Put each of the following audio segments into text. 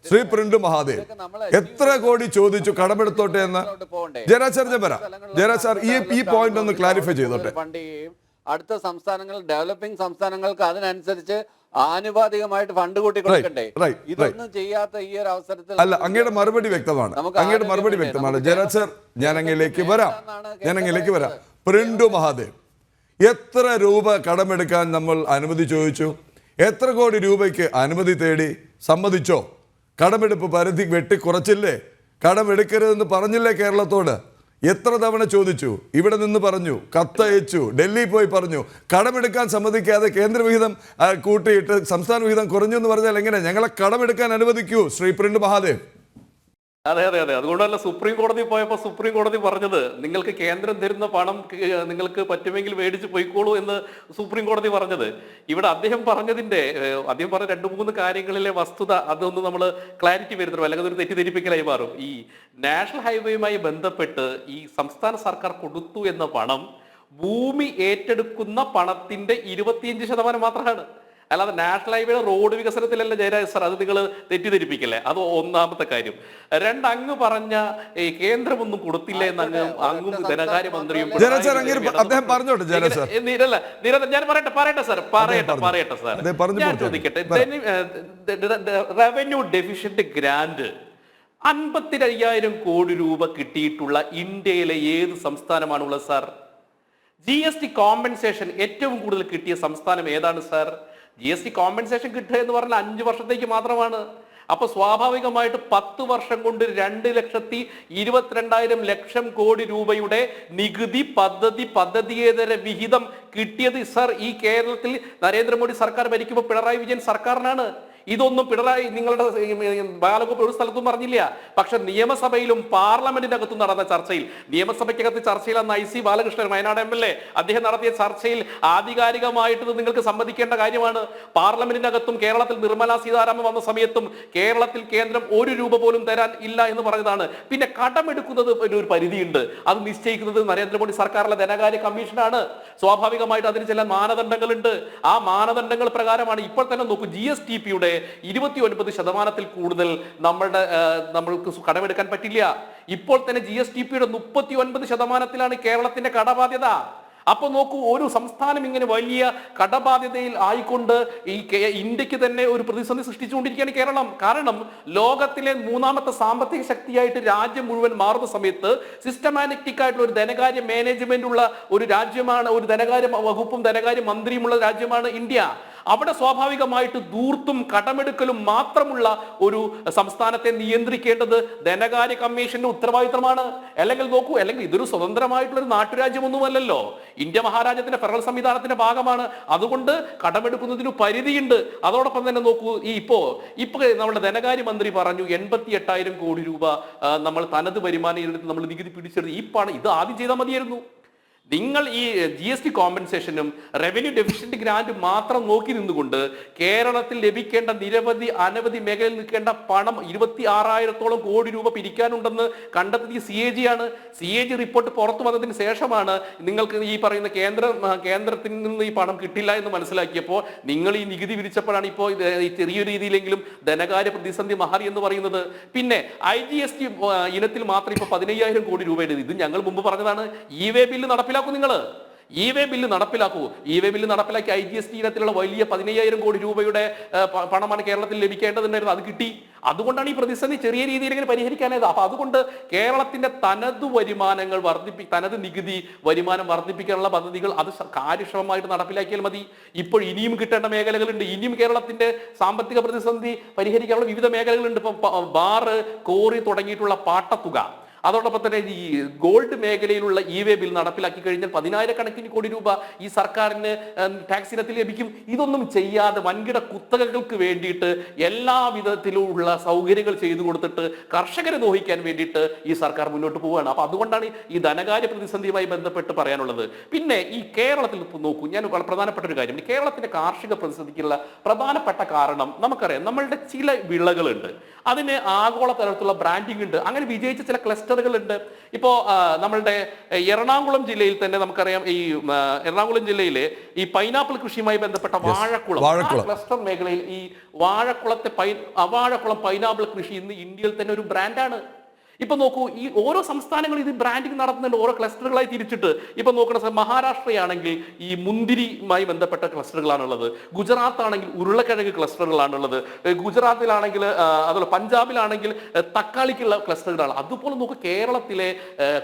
ശ്രീ പ്രിൻഡ് മഹാദേവ് എത്ര കോടി ചോദിച്ചു കടമെടുത്തോട്ടെ എന്ന് ജയരാജ് സാർ ഈ പോയിന്റ് ഒന്ന് ക്ലാരിഫൈ ചെയ്തോട്ടെ. അടുത്ത സംസ്ഥാനങ്ങൾ ഡെവലപ്പിംഗ് സംസ്ഥാനങ്ങൾക്ക് അതിനനുസരിച്ച് ആനുപാതികമായിട്ട് ഫണ്ട് കൂട്ടി കൊടുക്കണ്ടേ? ഇതൊന്നും ചെയ്യാത്ത ഈ ഒരു അവസരത്തിൽ അല്ല, അങ്ങയുടെ മറുപടി വ്യക്തമാണ് ജയരാജ് സാർ. ഞാൻ അങ്ങയിലേക്ക് വരാം. പ്രിൻഡ് മഹാദേവ്, എത്ര രൂപ കടമെടുക്കാൻ നമ്മൾ അനുമതി ചോദിച്ചു? എത്ര കോടി രൂപയ്ക്ക് അനുമതി തേടി? സമ്മതിച്ചോ? കടമെടുപ്പ് പരിധി വെട്ടിക്കുറച്ചില്ലേ? കടമെടുക്കരുതെന്ന് പറഞ്ഞില്ലേ കേരളത്തോട്? എത്ര തവണ ചോദിച്ചു? ഇവിടെ നിന്ന് പറഞ്ഞു, കത്തയച്ചു, ഡൽഹി പോയി പറഞ്ഞു. കടമെടുക്കാൻ സമ്മതിക്കാതെ കേന്ദ്രവിഹിതം കൂട്ടിയിട്ട് സംസ്ഥാന വിഹിതം കുറഞ്ഞു എന്ന് പറഞ്ഞാൽ എങ്ങനെ? ഞങ്ങളെ കടമെടുക്കാൻ അനുവദിക്കൂ ശ്രീ പ്രിൻഡ് മഹാദേവ്. അതെ, അതുകൊണ്ടല്ല സുപ്രീം കോടതി പോയപ്പോൾ സുപ്രീം കോടതി പറഞ്ഞത് നിങ്ങൾക്ക് കേന്ദ്രം തരുന്ന പണം നിങ്ങൾക്ക് പറ്റുമെങ്കിൽ മേടിച്ച് പോയിക്കോളൂ എന്ന് സുപ്രീം കോടതി പറഞ്ഞത്. ഇവിടെ അദ്ദേഹം പറഞ്ഞ 2-3 കാര്യങ്ങളിലെ വസ്തുത അതൊന്ന് നമ്മൾ ക്ലാരിറ്റി വരുത്തണം, അല്ലെങ്കിൽ ഒരു തെറ്റിദ്ധരിപ്പിക്കലായി മാറും. ഈ നാഷണൽ ഹൈവേയുമായി ബന്ധപ്പെട്ട് ഈ സംസ്ഥാന സർക്കാർ കൊടുത്തു എന്ന പണം ഭൂമി ഏറ്റെടുക്കുന്ന പണത്തിന്റെ 25% മാത്രമാണ്. അല്ലാതെ നാഷണൽ ഹൈവേയുടെ റോഡ് വികസനത്തിലല്ല ജയരാജ് സാർ, അത് നിങ്ങൾ തെറ്റിദ്ധരിപ്പിക്കല്ലേ. അത് ഒന്നാമത്തെ കാര്യം. അങ്ങ് പറഞ്ഞ ഈ കേന്ദ്രമൊന്നും കൊടുത്തില്ല എന്ന് അങ്ങും ധനകാര്യമന്ത്രിയും ഞാൻ പറയട്ടെ സാർ, ഞാൻ ചോദിക്കട്ടെ. റവന്യൂ ഡെഫിഷ്യന്റ് ഗ്രാന്റ് 55,000 കോടി രൂപ കിട്ടിയിട്ടുള്ള ഇന്ത്യയിലെ ഏത് സംസ്ഥാനമാണുള്ളത് സാർ? GST കോമ്പൻസേഷൻ ഏറ്റവും കൂടുതൽ കിട്ടിയ സംസ്ഥാനം ഏതാണ് സാർ? GST കോമ്പൻസേഷൻ കിട്ടുക എന്ന് പറഞ്ഞാൽ 5 വർഷത്തേക്ക് മാത്രമാണ്. അപ്പൊ സ്വാഭാവികമായിട്ട് 10 വർഷം കൊണ്ട് 2,22,000 കോടി രൂപയുടെ നികുതി പദ്ധതിയേതര വിഹിതം കിട്ടിയത് സർ ഈ കേരളത്തിൽ നരേന്ദ്രമോദി സർക്കാർ ഭരിക്കുമ്പോൾ പിണറായി വിജയൻ സർക്കാരിനാണ്. ഇതൊന്നും പിണറായി നിങ്ങളുടെ ബാലഗോപാൽ ഒരു സ്ഥലത്തും പറഞ്ഞില്ല. പക്ഷെ നിയമസഭയിലും പാർലമെന്റിന്റെ അകത്തും നടന്ന ചർച്ചയിൽ, നിയമസഭയ്ക്കകത്ത് ചർച്ചയിൽ അന്ന് IC ബാലകൃഷ്ണൻ വയനാട് MLA അദ്ദേഹം നടത്തിയ ചർച്ചയിൽ ആധികാരികമായിട്ട് നിങ്ങൾക്ക് സമ്മതിക്കേണ്ട കാര്യമാണ്. പാർലമെന്റിന്റെ അകത്തും കേരളത്തിൽ നിർമ്മല സീതാരാമൻ വന്ന സമയത്തും കേരളത്തിൽ കേന്ദ്രം 1 രൂപ പോലും തരാൻ ഇല്ല എന്ന് പറഞ്ഞതാണ്. പിന്നെ കടമെടുക്കുന്നത് ഒരു പരിധിയുണ്ട്, അത് നിശ്ചയിക്കുന്നത് നരേന്ദ്രമോദി സർക്കാരിലെ ധനകാര്യ കമ്മീഷനാണ്. സ്വാഭാവികമായിട്ട് അതിന് ചില മാനദണ്ഡങ്ങളുണ്ട്. ആ മാനദണ്ഡങ്ങൾ പ്രകാരമാണ് ഇപ്പോൾ തന്നെ നോക്കൂ, GSTPയുടെ 29% കൂടുതൽ നമ്മൾക്ക് കടമെടുക്കാൻ പറ്റില്ല. ഇപ്പോൾ തന്നെ GSTPയുടെ 39% കേരളത്തിന്റെ കടബാധ്യത. അപ്പൊ നോക്കൂ, ഒരു സംസ്ഥാനം ഇങ്ങനെ വലിയ കടബാധ്യതയിൽ ആയിക്കൊണ്ട് ഈ ഇന്ത്യക്ക് തന്നെ ഒരു പ്രതിസന്ധി സൃഷ്ടിച്ചുകൊണ്ടിരിക്കുകയാണ് കേരളം. കാരണം ലോകത്തിലെ 3ാമത്തെ സാമ്പത്തിക ശക്തിയായിട്ട് രാജ്യം മുഴുവൻ മാറുന്ന സമയത്ത് സിസ്റ്റമാറ്റിക് ആയിട്ടുള്ള ഒരു ധനകാര്യ മാനേജ്മെന്റ് ഉള്ള ഒരു രാജ്യമാണ്, ഒരു ധനകാര്യ വകുപ്പും ധനകാര്യ മന്ത്രിയുമുള്ള രാജ്യമാണ് ഇന്ത്യ. അവിടെ സ്വാഭാവികമായിട്ട് ധൂർത്തും കടമെടുക്കലും മാത്രമുള്ള ഒരു സംസ്ഥാനത്തെ നിയന്ത്രിക്കേണ്ടത് ധനകാര്യ കമ്മീഷന്റെ ഉത്തരവാദിത്തമാണ്. അല്ലെങ്കിൽ നോക്കൂ, അല്ലെങ്കിൽ ഇതൊരു സ്വതന്ത്രമായിട്ടുള്ള ഒരു നാട്ടുരാജ്യമൊന്നുമല്ലല്ലോ. ഇന്ത്യ മഹാരാജ്യത്തിന്റെ ഫെഡറൽ സംവിധാനത്തിന്റെ ഭാഗമാണ്. അതുകൊണ്ട് കടമെടുക്കുന്നതിന് പരിധിയുണ്ട്. അതോടൊപ്പം തന്നെ നോക്കൂ, ഇപ്പോ നമ്മുടെ ധനകാര്യമന്ത്രി പറഞ്ഞു 88,000 കോടി രൂപ നമ്മൾ തനത് വരുമാനം നമ്മൾ നികുതി പിടിച്ചെടുത്ത്. ഇത് ആദ്യം ചെയ്താൽ മതിയായിരുന്നു. നിങ്ങൾ ഈ GST കോമ്പൻസേഷനും റവന്യൂ ഡെഫിഷ്യന്റ് ഗ്രാന്റ് മാത്രം നോക്കി നിന്നുകൊണ്ട് കേരളത്തിൽ ലഭിക്കേണ്ട അനവധി മേഖലയിൽ നിൽക്കേണ്ട പണം 26,000 കോടി രൂപ പിരിക്കാനുണ്ടെന്ന് കണ്ടെത്തിയ CAG ആണ്. CAG റിപ്പോർട്ട് പുറത്തു വന്നതിന് ശേഷമാണ് നിങ്ങൾക്ക് ഈ പറയുന്ന കേന്ദ്രത്തിൽ നിന്ന് ഈ പണം കിട്ടില്ല എന്ന് മനസ്സിലാക്കിയപ്പോൾ നിങ്ങൾ ഈ നികുതി പിരിച്ചപ്പോഴാണ് ഇപ്പോൾ ചെറിയൊരു രീതിയിലെങ്കിലും ധനകാര്യ പ്രതിസന്ധി മാറി എന്ന് പറയുന്നത്. പിന്നെ IGST ഇനത്തിൽ മാത്രം ഇപ്പോൾ 15,000 കോടി രൂപയുടെ ഇത് ഞങ്ങൾ മുമ്പ് പറഞ്ഞതാണ്. E-way ബില്ല് നടപ്പിലാക്കും. നിങ്ങൾ E-way ബില്ല് നടപ്പിലാക്കൂ. E-way ബില്ല് നടപ്പിലാക്കി IGST ഇനത്തിലുള്ള വലിയ 15,000 കോടി രൂപയുടെ പണമാണ് കേരളത്തിൽ ലഭിക്കേണ്ടതുണ്ടായിരുന്നു. അത് കിട്ടി. അതുകൊണ്ടാണ് ഈ പ്രതിസന്ധി ചെറിയ രീതിയിൽ ഇങ്ങനെ പരിഹരിക്കാനായത്. അപ്പൊ അതുകൊണ്ട് കേരളത്തിന്റെ തനത് നികുതി വരുമാനം വർദ്ധിപ്പിക്കാനുള്ള പദ്ധതികൾ അത് കാര്യക്ഷമമായിട്ട് നടപ്പിലാക്കിയാൽ മതി. ഇപ്പോൾ ഇനിയും കിട്ടേണ്ട മേഖലകളുണ്ട്. ഇനിയും കേരളത്തിന്റെ സാമ്പത്തിക പ്രതിസന്ധി പരിഹരിക്കാനുള്ള വിവിധ മേഖലകളുണ്ട്. ഇപ്പൊ ബാറ്, കോറി തുടങ്ങിയിട്ടുള്ള പാട്ടത്തുക, അതോടൊപ്പം തന്നെ ഈ ഗോൾഡ് മേഖലയിലുള്ള E-way ബിൽ നടപ്പിലാക്കി കഴിഞ്ഞാൽ 10,000 കോടി രൂപ ഈ സർക്കാരിന് ടാക്സ് ഇനത്തിൽ ലഭിക്കും. ഇതൊന്നും ചെയ്യാതെ വൻകിട കുത്തകകൾക്ക് വേണ്ടിയിട്ട് എല്ലാ വിധത്തിലുള്ള സൗകര്യങ്ങൾ ചെയ്തു കൊടുത്തിട്ട് കർഷകരെ നോഹിക്കാൻ വേണ്ടിയിട്ട് ഈ സർക്കാർ മുന്നോട്ട് പോവുകയാണ്. അപ്പൊ അതുകൊണ്ടാണ് ഈ ധനകാര്യ പ്രതിസന്ധിയുമായി ബന്ധപ്പെട്ട് പറയാനുള്ളത്. പിന്നെ ഈ കേരളത്തിൽ നോക്കൂ, ഞാൻ പ്രധാനപ്പെട്ട ഒരു കാര്യം, കേരളത്തിന്റെ കാർഷിക പ്രതിസന്ധിക്കുള്ള പ്രധാനപ്പെട്ട കാരണം നമുക്കറിയാം. നമ്മളുടെ ചില വിളകളുണ്ട്, അതിന് ആഗോള തലത്തിലുള്ള ബ്രാൻഡിംഗ് ഉണ്ട്. അങ്ങനെ വിജയിച്ച ചില ക്ലസ്റ്ററുകൾ ഉണ്ട്. ഇപ്പോ നമ്മളുടെ എറണാകുളം ജില്ലയിൽ തന്നെ നമുക്കറിയാം, ഈ എറണാകുളം ജില്ലയിലെ ഈ പൈനാപ്പിൾ കൃഷിയുമായി ബന്ധപ്പെട്ട വാഴക്കുളം ക്ലസ്റ്റർ മേഖലയിൽ ഈ വാഴക്കുളം പൈനാപ്പിൾ കൃഷി ഇന്ന് ഇന്ത്യയിൽ തന്നെ ഒരു ബ്രാൻഡാണ്. ഇപ്പൊ നോക്കൂ, ഈ ഓരോ സംസ്ഥാനങ്ങളും ഇത് ബ്രാൻഡിങ് നടത്തുന്നുണ്ട്, ഓരോ ക്ലസ്റ്ററുകളായി തിരിച്ചിട്ട്. ഇപ്പൊ നോക്കണ മഹാരാഷ്ട്രയാണെങ്കിൽ ഈ മുന്തിരിയുമായി ബന്ധപ്പെട്ട ക്ലസ്റ്ററുകളാണുള്ളത്, ഗുജറാത്ത് ആണെങ്കിൽ ഉരുളക്കിഴങ്ങ് ക്ലസ്റ്ററുകളാണുള്ളത്, ഗുജറാത്തിലാണെങ്കിൽ അതുപോലെ പഞ്ചാബിലാണെങ്കിൽ തക്കാളിക്കുള്ള ക്ലസ്റ്ററുകളാണ്. അതുപോലെ നോക്കൂ, കേരളത്തിലെ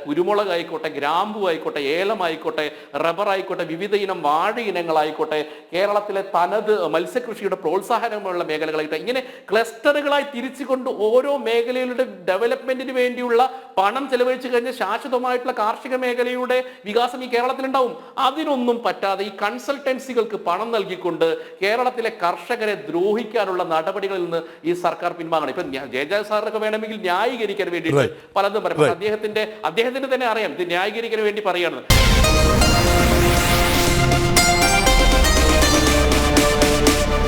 കുരുമുളക് ആയിക്കോട്ടെ, ഗ്രാമ്പു ആയിക്കോട്ടെ, ഏലം ആയിക്കോട്ടെ, റബ്ബർ ആയിക്കോട്ടെ, വിവിധ ഇനം വാഴ ഇനങ്ങളായിക്കോട്ടെ, കേരളത്തിലെ തനത് മത്സ്യകൃഷിയുടെ പ്രോത്സാഹനമുള്ള മേഖലകളായിട്ട് ഇങ്ങനെ ക്ലസ്റ്ററുകളായി തിരിച്ചുകൊണ്ട് ഓരോ മേഖലയുടെ ഡെവലപ്മെന്റിന് വേണ്ടിയുള്ള പണം ചെലവഴിച്ചു കഴിഞ്ഞാൽ ശാശ്വതമായിട്ടുള്ള കാർഷിക മേഖലയുടെ വികാസം ഈ കേരളത്തിലുണ്ടാവും. അതിനൊന്നും പറ്റാതെ ഈ കൺസൾട്ടൻസികൾക്ക് പണം നൽകിക്കൊണ്ട് കേരളത്തിലെ കർഷകരെ ദ്രോഹിക്കാനുള്ള നടപടികളിൽ നിന്ന് ഈ സർക്കാർ പിൻവാങ്ങണം. ഇപ്പൊ ജയജാ സാറിനൊക്കെ വേണമെങ്കിൽ ന്യായീകരിക്കാൻ വേണ്ടിയിട്ട് പലതും പറയും. അദ്ദേഹത്തിന്റെ തന്നെ അറിയാം ഇത് ന്യായീകരിക്കാൻ വേണ്ടി പറയുകയാണ്.